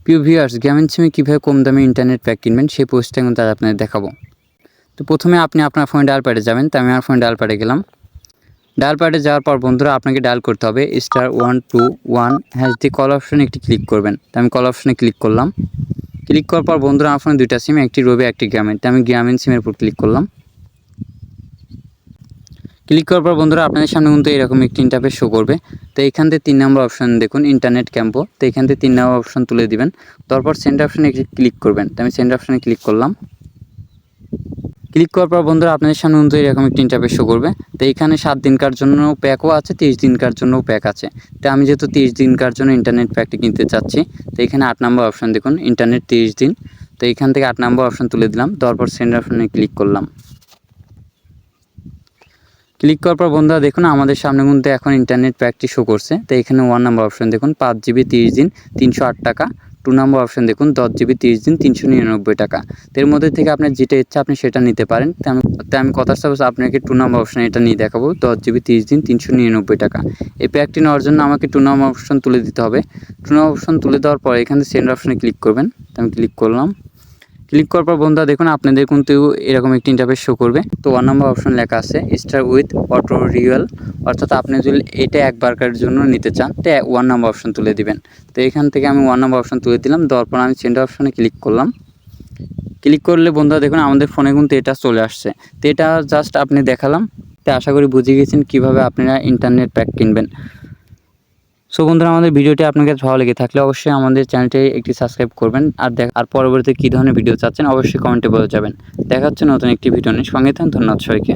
প্রিয় ভিউয়ার্স, গ্রামীণ সিমে কীভাবে কম দামে ইন্টারনেট প্যাক কিনবেন সেই পোস্টটা কিন্তু আজ আপনাদের দেখাবো। তো প্রথমে আপনি আপনার ফোনে ডায়াল প্যাডে যাবেন। তো আমি আমার ফোনে ডায়াল প্যাডে গেলাম। ডায়াল প্যাডে যাওয়ার পর বন্ধুরা আপনাকে ডায়াল করতে হবে *121# দিয়ে কল অপশনে একটি ক্লিক করবেন। তো আমি কল অপশনে ক্লিক করলাম। ক্লিক করার পর বন্ধুরা আমার ফোনে দুইটা সিম, একটি রবি একটি গ্রামীণ। তো আমি গ্রামীণ সিমের উপর ক্লিক করলাম। ক্লিক করার পর বন্ধুরা আপনাদের সামনে কিন্তু এরকম একটি ইন্টারফেস শো করবে। তো এইখান থেকে 3 নম্বর অপশন দেখুন ইন্টারনেট ক্যাম্পো। তো এখান থেকে 3 নম্বর অপশন তুলে দিবেন। তারপর সেন্ড অপশনে ক্লিক করবেন। তো আমি সেন্ড অপশনে ক্লিক করলাম। ক্লিক করার পর বন্ধুরা আপনাদের সামনে কিন্তু এরকম একটি ইন্টারফেস শো করবে। তো এইখানে 7 দিনকার জন্য প্যাকও আছে, 30 দিনকার জন্যও প্যাক আছে। তো আমি যেহেতু 30 দিনকার জন্য ইন্টারনেট প্যাকটি কিনতে চাচ্ছি, তো এখানে 8 নম্বর অপশন দেখুন ইন্টারনেট 30 দিন। তো এইখান থেকে 8 নম্বর অপশন তুলে দিলাম। তারপর সেন্ড অপশনে ক্লিক করলাম। ক্লিক করার পর বন্ধুরা দেখুন আমাদের সামনে কিন্তু এখন ইন্টারনেট প্যাকটি শো করছে। তো এখানে 1 নম্বর অপশন দেখুন 5 জিবি 30 দিন 308 টাকা। 2 নম্বর অপশন দেখুন 10 জিবি 30 দিন 399 টাকা। তো এর মধ্যে থেকে আপনার যেটা ইচ্ছা আপনি সেটা নিতে পারেন। তো আমি কথা সাপোজ আপনাকে 2 নম্বর অপশন এটা নিয়ে দেখাবো। 10 জিবি 30 দিন 399 টাকা। এই প্যাকটি নেওয়ার জন্য আমাকে 2 নম্বর অপশন তুলে দিতে হবে। 2 নম্বর অপশন তুলে দেওয়ার পর এখানে সেন্ড অপশনে ক্লিক করবেন। তো আমি ক্লিক করলাম। ক্লিক করার পর বন্ধুরা দেখুন আপনাদের কিন্তু এরকম একটি ইন্টারফেস শো করবে। তো 1 নম্বর অপশন লেখা আছে স্টার উইথ অটো রিনিউয়াল, অর্থাৎ আপনি যদি এটা একবারকার জন্য নিতে চান তো 1 নম্বর অপশন তুলে দিবেন। তো এখান থেকে আমি 1 নম্বর অপশন তুলে দিলাম। দেওয়ার পর আমি সেন্ড অপশনে ক্লিক করলাম। ক্লিক করলে বন্ধুরা দেখুন আমাদের ফোনে কিন্তু এটা চলে আসছে। তো এটা জাস্ট আপনি দেখালাম। তো আশা করি বুঝে গেছেন কীভাবে আপনারা ইন্টারনেট প্যাক কিনবেন। সো বন্ধুরা আমাদের ভিডিওটি আপনার কাছে ভালো লেগে থাকলে অবশ্যই আমাদের চ্যানেলটি একটি সাবস্ক্রাইব করবেন। আর পরবর্তীতে কী ধরনের ভিডিও চাচ্ছেন অবশ্যই কমেন্টে বলে যাবেন। দেখা হচ্ছে নতুন একটি ভিডিও নিয়ে। সঙ্গে থাকুন। ধন্যবাদ সবাইকে।